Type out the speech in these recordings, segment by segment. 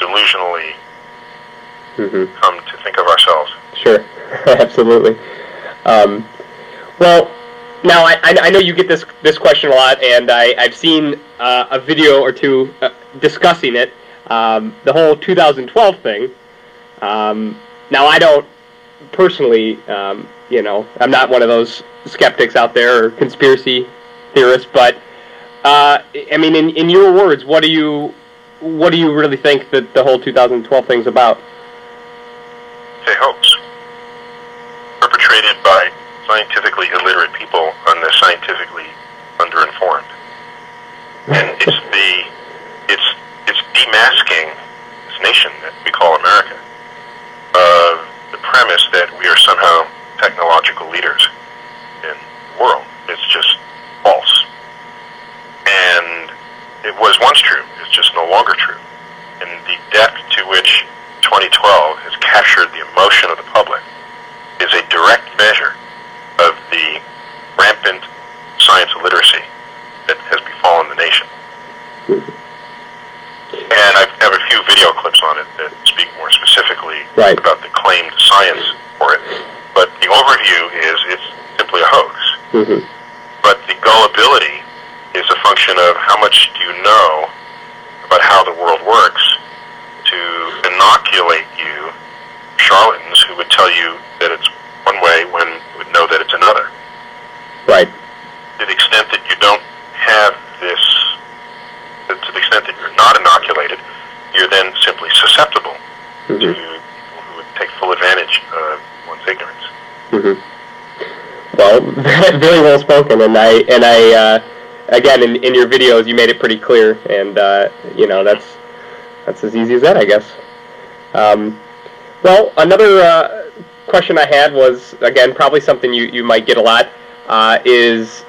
delusionally come to think of ourselves. Sure, absolutely. Well, now I know you get this question a lot, and I've seen a video or two discussing it. The whole 2012 thing. Now, I don't personally, I'm not one of those skeptics out there or conspiracy theorists, but I mean, in your words, what do you really think that the whole 2012 thing's about? It's a hoax perpetrated by scientifically illiterate people on the scientifically underinformed, and it's demasking this nation that we call America of the premise that we are somehow technological leaders in the world. It's just false. And it was once true. It's just no longer true. And the depth to which 2012 has captured the emotion of the public is a direct measure of the rampant science illiteracy that has befallen the nation. And I have a few video clips on it that speak more specifically about the claimed science for it. But the overview is it's simply a hoax. But the gullibility is a function of how much do you know about how the world works to inoculate you charlatans who would tell you that it's one way when you would know that it's another. Right. To the extent that you don't have this, to the extent that you're not inoculated, you're then simply susceptible to people who would take full advantage of one's ignorance. Well, very well spoken, and I again, in your videos, you made it pretty clear, and that's as easy as that, I guess. Well, another question I had was, again, probably something you might get a lot, is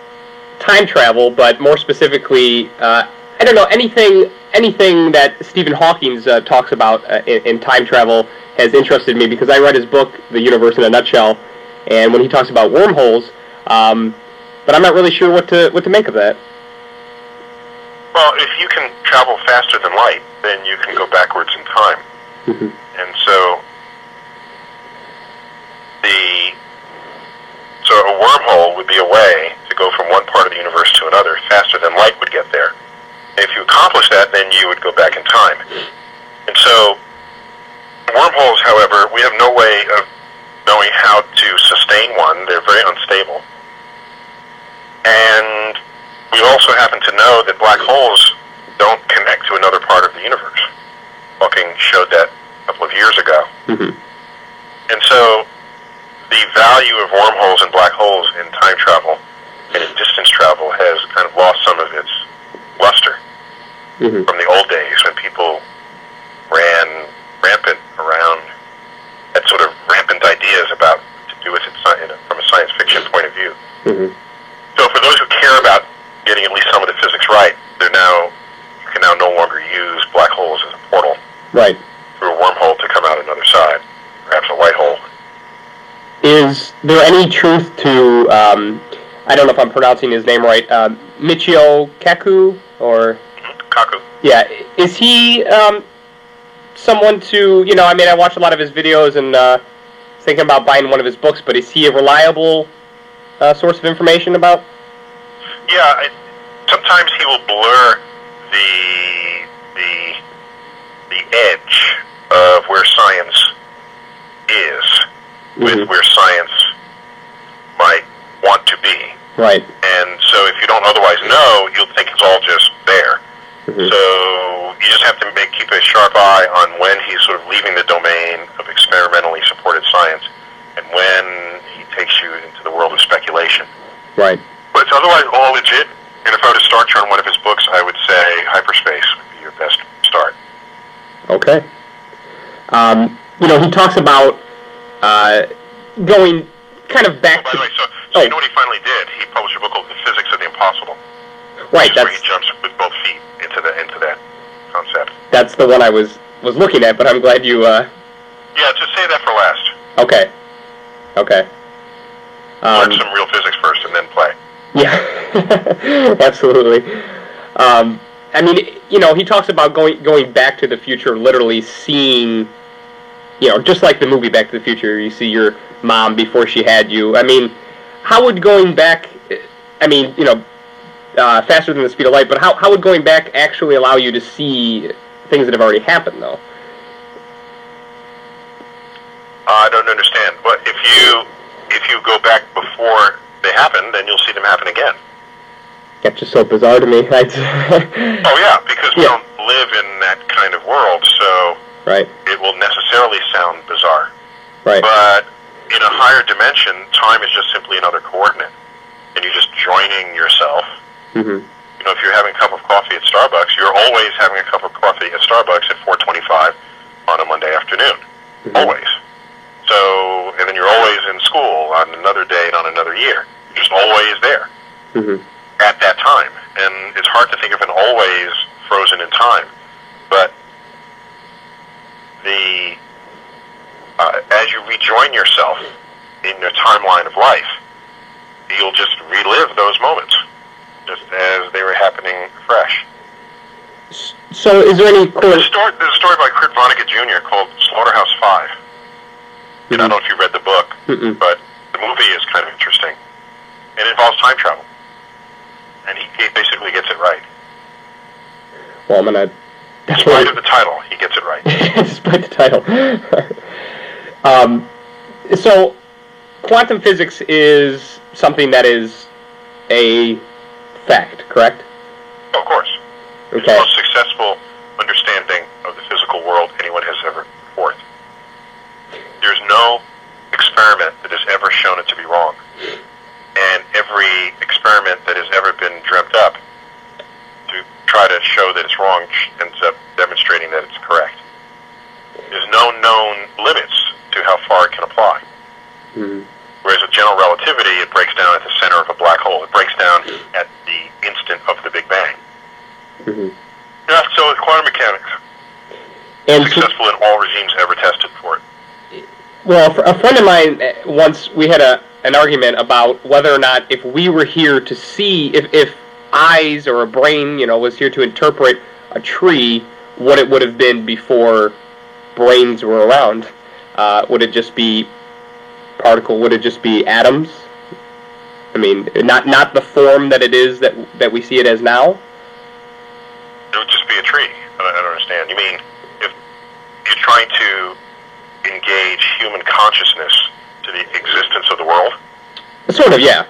time travel, but more specifically, I don't know, anything that Stephen Hawking talks about in time travel has interested me, because I read his book, The Universe in a Nutshell, and when he talks about wormholes, but I'm not really sure what to make of that. Well, if you can travel faster than light, then you can go backwards in time. And so a wormhole would be a way to go from one part of the universe to another faster than light would get there. And if you accomplish that, then you would go back in time. And so wormholes, however, we have no way of knowing how to sustain one. They're very unstable. And we also happen to know that black holes don't connect to another part of the universe. Hawking showed that a couple of years ago. And so the value of wormholes and black holes in time travel and in distance travel has kind of lost some of its luster from the old days when people ran rampant around, had sort of rampant ideas about what to do with it from a science fiction point of view. So for those who care about getting at least some of the physics right, you can now no longer use black holes as a portal through a wormhole to come out another side, perhaps a white hole. Is there any truth to, I don't know if I'm pronouncing his name right, Michio Kaku, or... Kaku. Yeah, is he someone to, I watch a lot of his videos and thinking about buying one of his books, but is he a reliable source of information about? Yeah, sometimes he will blur the edge of where science is with where science might want to be. Right. And so if you don't otherwise know, you'll think it's all just there. So you just have to keep a sharp eye on when he's sort of leaving the domain of experimentally supported science and when he takes you into the world of speculation. Right. But it's otherwise all legit. And if I were to start you on one of his books, I would say Hyperspace would be your best start. Okay. He talks about going kind of back by the way, so you know what he finally did? He published a book called The Physics of the Impossible. Right. That's where he jumps with both feet into that concept. That's the one I was looking at, but I'm glad you... Yeah, just say that for last. Okay. Learn some real physics first and then play. Yeah, absolutely. I mean, you know, he talks about going back to the future, literally seeing, you know, just like the movie Back to the Future, you see your mom before she had you. I mean, how would going back, I mean, you know, faster than the speed of light, but how would going back actually allow you to see things that have already happened, though? I don't understand. But if you go back before they happen, then you'll see them happen again. That's just so bizarre to me. Oh yeah, because we don't live in that kind of world, so right. It will necessarily sound bizarre. Right. But in a higher dimension, time is just simply another coordinate, and you're just joining yourself. Mm-hmm. You know, if you're having a cup of coffee at Starbucks, you're always having a cup of coffee at Starbucks at 4:25 on a Monday afternoon. Mm-hmm. Always. So, and then you're always in school on another day and on another year. You're just always there. Mm-hmm. At that time. And it's hard to think of an always frozen in time. But as you rejoin yourself in your timeline of life, you'll just relive those moments, just as they were happening fresh. So is there any... There's a story by Kurt Vonnegut Jr. called Slaughterhouse-Five. I don't know if you read the book, but the movie is kind of interesting. It involves time travel. And he basically gets it right. Well, I'm going to... Despite of the title, he gets it right. Despite the title. So, quantum physics is something that is a fact, correct? Oh, of course. Okay. It's the most successful understanding of the physical world anyone has ever put forth. There's no experiment that has ever shown it to be wrong. And every experiment that has ever been dreamt up to try to show that it's wrong ends up demonstrating that it's correct. There's no known limits to how far it can apply. Mm-hmm. Whereas with general relativity, it breaks down at the center of a black hole. It breaks down at the instant of the Big Bang. Mm-hmm. Yeah, so it's quantum mechanics. And successful in all regimes ever tested for it. Well, a friend of mine, once we had an argument about whether or not if we were here to see, if eyes or a brain, you know, was here to interpret a tree, what it would have been before brains were around. Would it just be particle? Would it just be atoms? I mean, not the form that it is that we see it as now? It would just be a tree. I don't understand. You mean, if you're trying to engage human consciousness to the existence of the world? Sort of, yeah.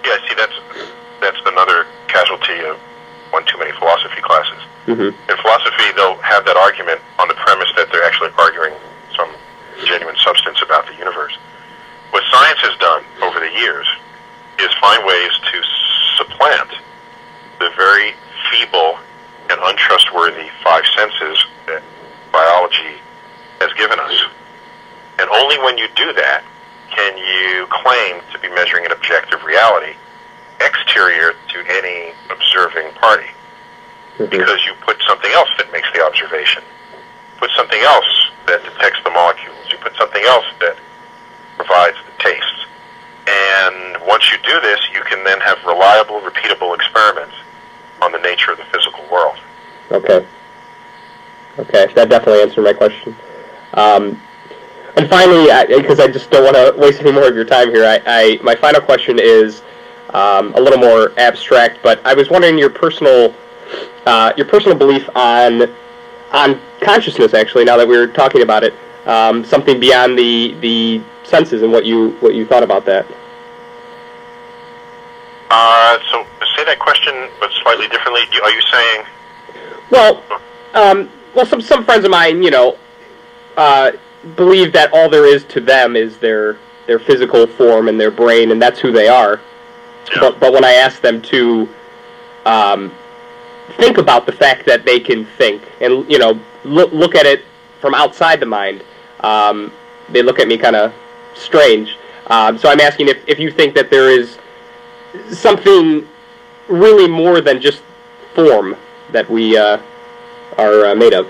Yeah, see, that's another casualty of one too many philosophy classes. Mm-hmm. In philosophy, they'll have that argument on the premise that they're actually arguing some genuine substance about the universe. What science has done over the years is find ways to supplant the very feeble and untrustworthy five senses that biology has given us. And only when you do that can you claim to be measuring an objective reality exterior to any observing party. Mm-hmm. Because you put something else that makes the observation. Put something else that detects the molecules. You put something else that provides the tastes. And once you do this, you can then have reliable, repeatable experiments on the nature of the physical world. Okay. Okay, that definitely answered my question. And finally, because I just don't want to waste any more of your time here, my final question is a little more abstract, but I was wondering your personal belief on consciousness. Actually, now that we were talking about it, something beyond the senses, and what you thought about that. So say that question, but slightly differently. Are you saying? Well, some friends of mine, you know, believe that all there is to them is their physical form and their brain, and that's who they are. Yeah. But when I ask them to think about the fact that they can think and, you know, look at it from outside the mind, they look at me kind of strange. So I'm asking if you think that there is something really more than just form that we are made of.